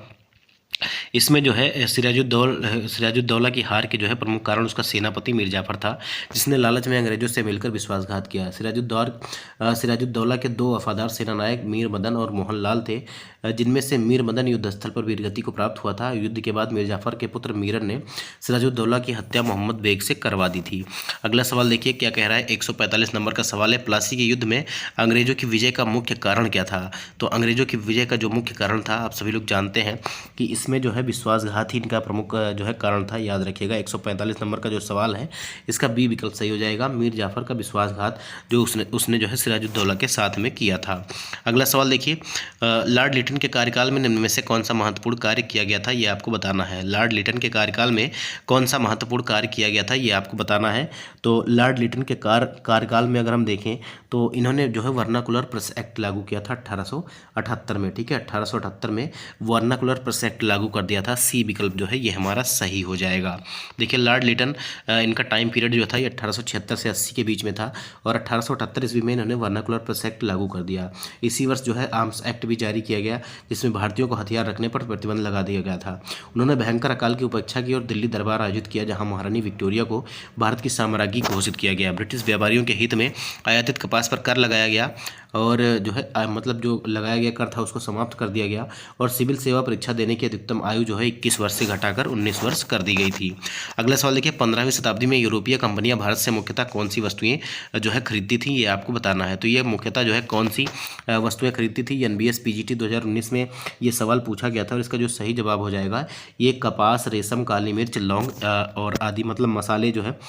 इसमें जो है सिराजुद्दौला की हार के जो है प्रमुख कारण उसका सेनापति मीर जाफर था, जिसने लालच में अंग्रेजों से मिलकर विश्वासघात किया। सिराजुद्दौला के दो वफादार सेनानायक मीर मदन और मोहन लाल थे, जिनमें से मीर मदन युद्धस्थल पर वीरगति को प्राप्त हुआ था। युद्ध के बाद मीर जाफर के पुत्र मीरन ने सिराजुद्दौला की हत्या मोहम्मद बेग से करवा दी थी। अगला सवाल देखिए क्या कह रहा है। 145 नंबर का सवाल है, प्लासी के युद्ध में अंग्रेजों की विजय का मुख्य कारण क्या था? तो अंग्रेजों की विजय का जो मुख्य कारण था, आप सभी लोग जानते हैं कि इसमें जो है विश्वासघात ही इनका प्रमुख जो है कारण था। याद रखिएगा, 145 नंबर का जो सवाल है इसका बी विकल्प सही हो जाएगा। मीर जाफर का विश्वासघात जो उसने जो है सिराजुद्दौला के साथ में किया था। अगला सवाल देखिए, लॉर्ड लिटन के कार्यकाल में निम्न में से कौन सा महत्वपूर्ण कार्य किया गया था, ये आपको बताना है। लॉर्ड लिटन के कार्यकाल में कौन सा महत्वपूर्ण कार्य किया गया था, ये आपको बताना है। तो लॉर्ड लिटन के कार्यकाल में अगर हम देखें तो इन्होंने जो है वर्नाकुलर प्रेस एक्ट लागू किया था 1878 में। ठीक है, 1878 में वर्नाकुलर प्रेस एक्ट लागू कर दिया था। सी विकल्प जो है ये हमारा सही हो जाएगा। देखिए, लॉर्ड लिटन इनका टाइम पीरियड जो था ये 1876 से 80 के बीच में था और 1878 ईस्वी में इन्होंने वर्नाकुलर प्रेस एक्ट लागू कर दिया। इसी वर्ष जो है आर्म्स एक्ट भी जारी किया गया, जिसमें भारतीयों को हथियार रखने पर प्रतिबंध लगा दिया गया था। उन्होंने भयंकर अकाल की उपेक्षा की और दिल्ली दरबार आयोजित किया, जहां महारानी विक्टोरिया को भारत की साम्राज्ञी घोषित किया गया। ब्रिटिश व्यापारियों के हित में आयातित कपास पर कर लगाया गया और जो है मतलब जो लगाया गया कर था उसको समाप्त कर दिया गया और सिविल सेवा परीक्षा देने की अधिकतम आयु जो है 21 वर्ष से घटाकर 19 वर्ष कर दी गई थी। अगला सवाल देखिए, 15वीं शताब्दी में यूरोपीय कंपनियां भारत से मुख्यतः कौन सी वस्तुएं जो है खरीदती थी, ये आपको बताना है। तो ये मुख्यतः जो है कौन सी वस्तुएं खरीदती थी, एनबीएस पीजीटी 2019 में ये सवाल पूछा गया था और इसका जो सही जवाब हो जाएगा ये कपास, रेशम, काली मिर्च, लौंग और आदि मतलब मसाले जो है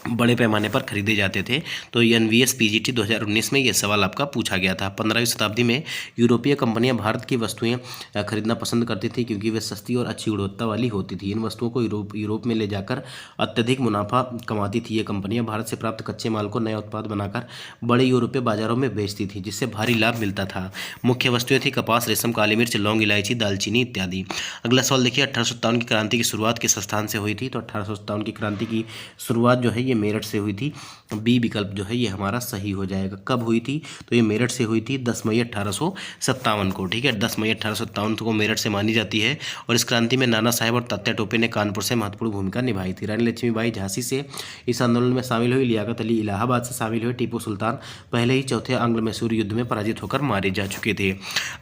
बड़े पैमाने पर खरीदे जाते थे। तो एनवीएस पीजीटी 2019 में ये सवाल आपका पूछा गया था। 15वीं शताब्दी में यूरोपीय कंपनियां भारत की वस्तुएं खरीदना पसंद करती थी क्योंकि वे सस्ती और अच्छी गुणवत्ता वाली होती थी। इन वस्तुओं को यूरोप में ले जाकर अत्यधिक मुनाफा कमाती थी। ये कंपनियां भारत से प्राप्त कच्चे माल को नए उत्पाद बनाकर बड़े यूरोपीय बाजारों में बेचती थी, जिससे भारी लाभ मिलता था। मुख्य वस्तुएं थी कपास, रेशम, काली मिर्च, लौंग, इलायची, दालचीनी इत्यादि। अगला सवाल देखिए, 1857 की क्रांति की शुरुआत किस स्थान से हुई थी? तो 1857 की क्रांति की शुरुआत जो है ये मेरठ से हुई थी। बी विकल्प जो है ये हमारा सही हो जाएगा। कब हुई थी? तो ये मेरठ से हुई थी 10 मई 1857 को। ठीक है, 10 मई 1857 को मेरठ से मानी जाती है और इस क्रांति में नाना साहेब और तात्या टोपे ने कानपुर से महत्वपूर्ण भूमिका निभाई थी। रानी लक्ष्मीबाई झांसी से इस आंदोलन में शामिल हुई, लियाकत अली इलाहाबाद से शामिल हुए, टीपू सुल्तान पहले ही चौथे आंग्ल मैसूर युद्ध में पराजित होकर मारे जा चुके थे।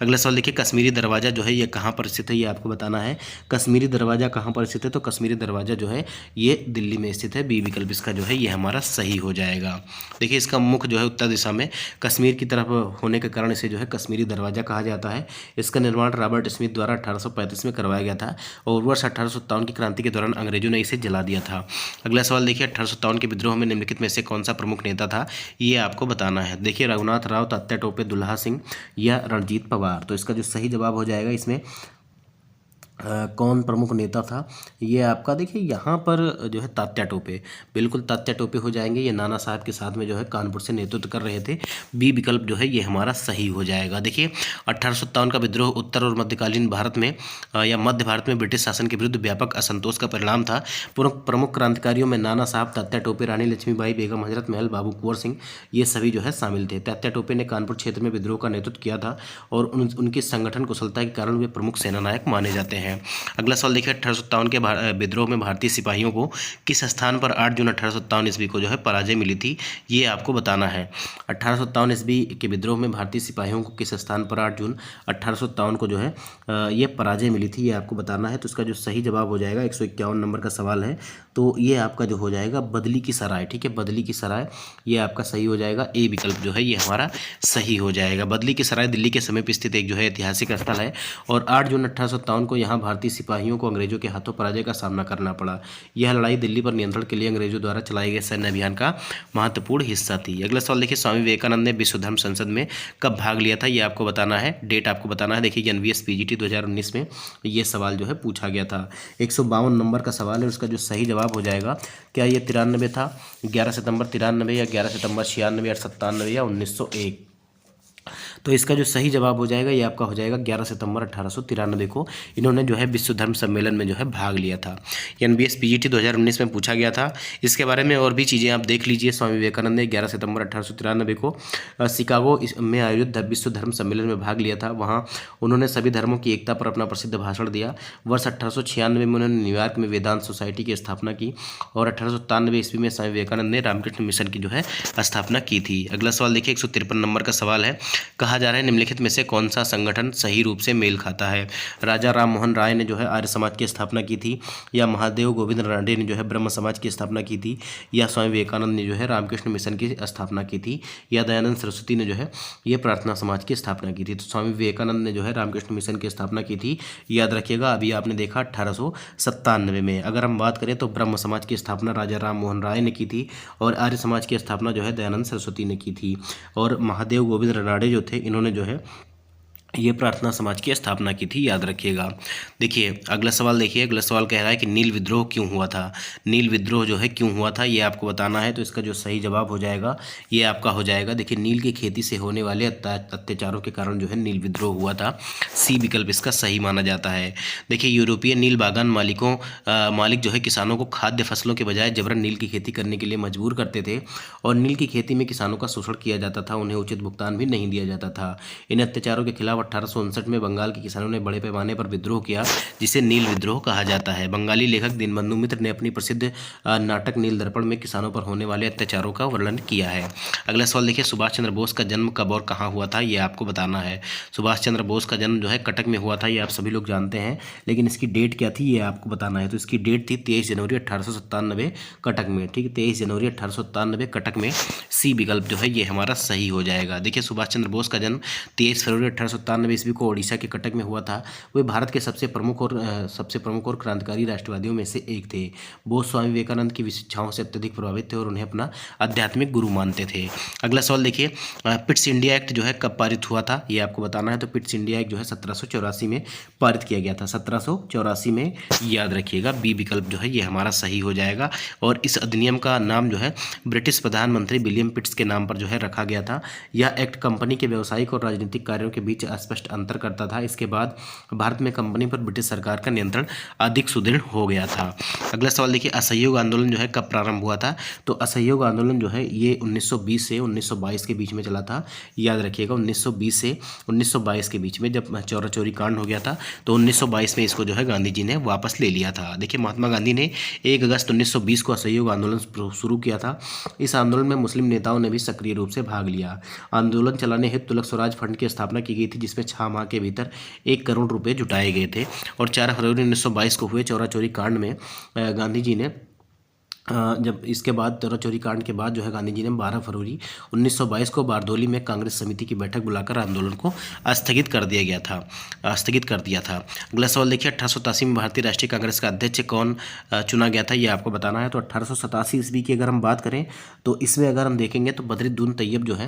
अगला सवाल देखिए, कश्मीरी दरवाजा जो है ये कहाँ पर स्थित है, ये आपको बताना है। कश्मीरी दरवाजा कहाँ पर स्थित है? तो कश्मीरी दरवाजा जो है ये दिल्ली में स्थित है। बी विकल्प इसका जो है ये हमारा सही हो जाएगा। देखिए, इसका मुख जो है उत्तर दिशा में कश्मीर की तरफ होने के कारण इसे जो है कश्मीरी दरवाजा कहा जाता है। इसका निर्माण रॉबर्ट स्मिथ द्वारा 1835 में करवाया गया था और वर्ष 1857 की क्रांति के दौरान अंग्रेजों ने इसे जला दिया था। अगला सवाल देखिए, 1857 के विद्रोह में निम्नलिखित में से कौन सा प्रमुख नेता था, ये आपको बताना है। देखिए, रघुनाथ राव, तात्या टोपे, दुल्हा सिंह या रणजीत पवार। तो इसका जो सही जवाब हो जाएगा इसमें कौन प्रमुख नेता था, ये आपका देखिए यहाँ पर जो है तात्या टोपे, बिल्कुल तात्या टोपे हो जाएंगे। ये नाना साहब के साथ में जो है कानपुर से नेतृत्व कर रहे थे। बी विकल्प जो है ये हमारा सही हो जाएगा। देखिए, 1857 का विद्रोह उत्तर और मध्यकालीन भारत में या मध्य भारत में ब्रिटिश शासन के विरुद्ध व्यापक असंतोष का परिणाम था। प्रमुख क्रांतिकारियों में नाना साहब, तात्या टोपे, रानी लक्ष्मीबाई, बेगम हजरत महल, बाबू कुंवर सिंह ये सभी जो है शामिल थे। तात्या टोपे ने कानपुर क्षेत्र में विद्रोह का नेतृत्व किया था और उनकी संगठन कुशलता के कारण वे प्रमुख सेनानायक माने जाते हैं। अगला सवाल देखिए, 1857 के विद्रोह में भारतीय सिपाहियों को किस स्थान पर 8 जून 1857 ईस्वी को जो है पराजय मिली थी, ये आपको बताना है। 1857 ईस्वी के विद्रोह में भारतीय सिपाहियों को किस स्थान पर 8 जून 1857 को जो है ये पराजय मिली थी, ये आपको बताना है। तो इसका जो सही जवाब हो जाएगा 151 नंबर का सवाल है, तो ये आपका जो हो जाएगा बदली की सराय। ठीक है, बदली की सराय ये आपका सही हो जाएगा। ए विकल्प जो है ये हमारा सही हो जाएगा। बदली की सराय दिल्ली के समीप स्थित एक जो है ऐतिहासिक स्थल है और 8 जून 1857 को यहाँ भारतीय सिपाहियों को अंग्रेजों के हाथों पराजय का सामना करना पड़ा। यह लड़ाई दिल्ली पर नियंत्रण के लिए अंग्रेजों द्वारा चलाए गए सैन्य अभियान का महत्वपूर्ण हिस्सा थी। अगला सवाल देखिए, स्वामी विवेकानंद ने विश्व धर्म संसद में कब भाग लिया था, ये आपको बताना है। डेट आपको बताना है। देखिए, एनवीएस पीजीटी 2019 में ये सवाल जो है पूछा गया था। 152 नंबर का सवाल है, उसका जो सही जवाब हो जाएगा क्या ये 93 था, 11 सितंबर 93 या 11 सितंबर 96 या 97 या 1901। तो इसका जो सही जवाब हो जाएगा ये आपका हो जाएगा 11 सितंबर 1893 को इन्होंने जो है विश्व धर्म सम्मेलन में जो है भाग लिया था। NBS PGT 2019 में पूछा गया था। इसके बारे में और भी चीज़ें आप देख लीजिए। स्वामी विवेकानंद ने 11 सितंबर 1893 को शिकागो में आयोजित विश्व धर्म सम्मेलन में भाग लिया था। वहाँ उन्होंने सभी धर्मों की एकता पर अपना प्रसिद्ध भाषण दिया। वर्ष 1896 में उन्होंने न्यूयॉर्क में वेदांत सोसाइटी की स्थापना की और 1897 ईस्वी में स्वामी विवेकानंद ने रामकृष्ण मिशन की जो है स्थापना की थी। अगला सवाल देखिए, 153 नंबर का सवाल है। कहा जा रहा है निम्नलिखित में से कौन सा संगठन सही रूप से मेल खाता है? राजा राम मोहन राय ने जो है आर्य समाज की स्थापना की थी, या महादेव गोविंद रानडे ने जो है ब्रह्म समाज की स्थापना की थी, या स्वामी विवेकानंद ने जो है रामकृष्ण मिशन की स्थापना की थी, या दयानंद सरस्वती ने जो है ये प्रार्थना समाज की स्थापना की थी? तो स्वामी विवेकानंद ने जो है रामकृष्ण मिशन की स्थापना की थी। याद रखिएगा, अभी आपने देखा 1897 में। अगर हम बात करें तो ब्रह्म समाज की स्थापना राजा राम मोहन राय ने की थी और आर्य समाज की स्थापना जो है दयानंद सरस्वती ने की थी। और महादेव गोविंद रानडे जो थे इन्होंने जो है ये प्रार्थना समाज की स्थापना की थी। याद रखिएगा। देखिए अगला सवाल देखिए, अगला सवाल कह रहा है कि नील विद्रोह क्यों हुआ था? नील विद्रोह जो है क्यों हुआ था ये आपको बताना है। तो इसका जो सही जवाब हो जाएगा ये आपका हो जाएगा, देखिए नील की खेती से होने वाले अत्याचारों के कारण जो है नील विद्रोह हुआ था। सी विकल्प इसका सही माना जाता है। देखिए यूरोपीय नील बागान मालिक जो है किसानों को खाद्य फसलों के बजाय जबरन नील की खेती करने के लिए मजबूर करते थे और नील की खेती में किसानों का शोषण किया जाता था, उन्हें उचित भुगतान भी नहीं दिया जाता था। इन अत्याचारों के खिलाफ 1859 में बंगाल के किसानों ने बड़े पैमाने पर विद्रोह किया, जिसे नील विद्रोह कहा जाता है। बंगाली लेखक दीनबंधु मित्र ने अपनी प्रसिद्ध नाटक नील दर्पण में किसानों पर होने वाले अत्याचारों का वर्णन किया है। अगला सवाल देखिए, सुभाष चंद्र बोस का जन्म कब और कहाँ हुआ था ये आपको बताना है। सुभाष चंद्र बोस का जन्म जो है कटक में हुआ था, ये आप सभी लोग जानते हैं, लेकिन इसकी डेट क्या थी ये आपको बताना है। तो इसकी डेट थी 23 जनवरी 1897 कटक में। ठीक है, 23 जनवरी 1897 कटक में। सी विकल्प जो है ये हमारा सही हो जाएगा। देखिए सुभाष चंद्र बोस का जन्म 23 फरवरी 1897 ईस्वी को ओडिशा के कटक में हुआ था। वे भारत के सबसे प्रमुख और क्रांतिकारी राष्ट्रवादियों में से एक थे। बोस स्वामी विवेकानंद की शिक्षाओं से अत्यधिक प्रभावित थे और उन्हें अपना आध्यात्मिक गुरु मानते थे। अगला सवाल देखिए, पिट्स इंडिया एक्ट जो है कब पारित हुआ था ये आपको बताना है। तो पिट्स इंडिया एक्ट जो है 1784 में पारित किया गया था, 1784 में। याद रखिएगा, बी विकल्प जो है ये हमारा सही हो जाएगा। और इस अधिनियम का नाम जो है ब्रिटिश प्रधानमंत्री विलियम पिट्स के नाम पर जो है रखा गया था। यह एक्ट कंपनी के व्यावसायिक और राजनीतिक कार्यों के बीच स्पष्ट अंतर करता था। इसके बाद भारत में कंपनी पर ब्रिटिश सरकार का नियंत्रण अधिक सुदृढ़ हो गया था। अगला सवाल देखिए, असहयोग आंदोलन जो है कब प्रारंभ हुआ था? तो असहयोग आंदोलन जो है ये 1920 से 1922 के बीच में चला था। याद रखिएगा, 1920 से 1922 के बीच में जब चौरा चौरी कांड हो गया था तो 1922 में इसको जो है गांधी जी ने वापस ले लिया था। देखिए महात्मा गांधी ने 1 अगस्त 1920 को असहयोग आंदोलन शुरू किया था। इस आंदोलन में मुस्लिम नेताओं ने भी सक्रिय रूप से भाग लिया। आंदोलन चलाने हेतु तिलक स्वराज फंड की स्थापना की गई थी, जिसमें 6 माह के भीतर 1 करोड़ रुपए जुटाए गए थे। और 4 फरवरी 1922 को हुए चौरा चौरी कांड में गांधी जी ने जब इसके बाद चौरा चौरी कांड के बाद जो है गांधी जी ने 12 फरवरी 1922 को बारदोली में कांग्रेस समिति की बैठक बुलाकर आंदोलन को स्थगित कर दिया था। अगला सवाल देखिए, 1887 में भारतीय राष्ट्रीय कांग्रेस का अध्यक्ष कौन चुना गया था ये आपको बताना है। तो 1887 ईस्वी की अगर हम बात करें तो इसमें अगर हम देखेंगे तो बदरुद्दीन तैयब जो है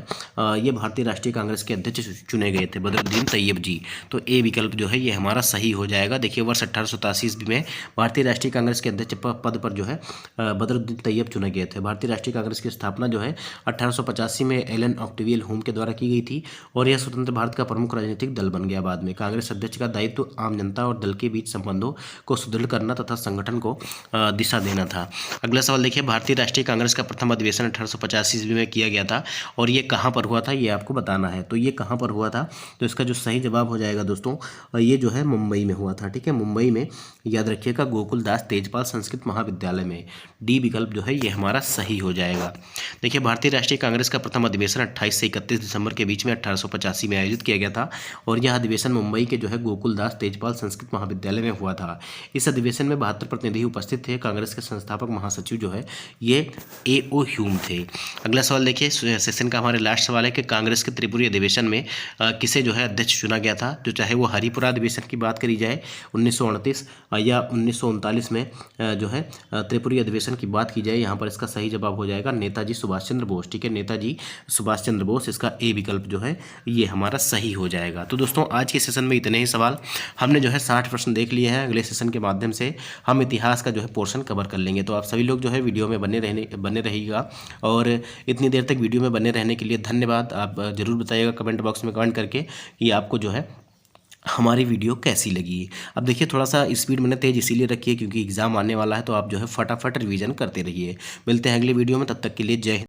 ये भारतीय राष्ट्रीय कांग्रेस के अध्यक्ष चुने गए थे, बदरुद्दीन तैयब जी। तो ए विकल्प जो है ये हमारा सही हो जाएगा। देखिए वर्ष 1887 ईस्वी में भारतीय राष्ट्रीय कांग्रेस के अध्यक्ष पद पर जो है बदरुद्दीन तैयब चुने गए थे। भारतीय राष्ट्रीय कांग्रेस की स्थापना जो है 1885 में एलन ऑक्टेवियल होम के द्वारा की गई थी और यह स्वतंत्र भारत का प्रमुख राजनीतिक दल बन गया। बाद में कांग्रेस अध्यक्ष का दायित्व आम जनता और दल के बीच संबंधों को सुदृढ़ करना तथा संगठन को दिशा देना था। अगला सवाल देखिए, भारतीय राष्ट्रीय कांग्रेस का प्रथम अधिवेशन 1885 ईस्वी में किया गया था और ये कहाँ पर हुआ था ये आपको बताना है। तो ये कहाँ पर हुआ था? तो इसका जो सही जवाब हो जाएगा दोस्तों ये जो है मुंबई में हुआ था। ठीक है, मुंबई में। याद रखिएगा, गोकुलदास तेजपाल संस्कृत महाविद्यालय में। डी विकल्प जो है ये हमारा सही हो जाएगा। देखिए भारतीय राष्ट्रीय कांग्रेस का प्रथम अधिवेशन 28 से 31 दिसंबर के बीच में 1885 में आयोजित किया गया था और यह अधिवेशन मुंबई के जो है गोकुलदास तेजपाल संस्कृत महाविद्यालय में हुआ था। इस अधिवेशन में 72 प्रतिनिधि उपस्थित थे। कांग्रेस के संस्थापक महासचिव जो है ये A.O. ह्यूम थे। अगला सवाल देखिए, सेशन का हमारे लास्ट सवाल है कि कांग्रेस के त्रिपुरी अधिवेशन में किसे जो है अध्यक्ष चुना गया था? जो चाहे वो हरिपुरा अधिवेशन की बात करी जाए 1929 या 1939 में जो है त्रिपुरी अधिवेशन की बात की जाए यहाँ पर इसका सही जवाब हो जाएगा नेताजी सुभाष चंद्र बोस। ठीक है, नेताजी सुभाष चंद्र बोस, इसका ए विकल्प जो है ये हमारा सही हो जाएगा। तो दोस्तों आज के सेशन में इतने ही सवाल हमने जो है 60 प्रश्न देख लिए हैं। अगले सेशन के माध्यम से हम इतिहास का जो है पोर्शन कवर कर लेंगे। तो आप सभी लोग जो है वीडियो में बने रहिएगा और इतनी देर तक वीडियो में बने रहने के लिए धन्यवाद। आप ज़रूर बताइएगा कमेंट बॉक्स में कमेंट करके कि आपको जो है हमारी वीडियो कैसी लगी। अब देखिए थोड़ा सा स्पीड मैंने तेज़ इसीलिए रखी है क्योंकि एग्ज़ाम आने वाला है, तो आप जो है फटाफट रिवीजन करते रहिए। मिलते हैं अगले वीडियो में, तब तक के लिए जय हिंद।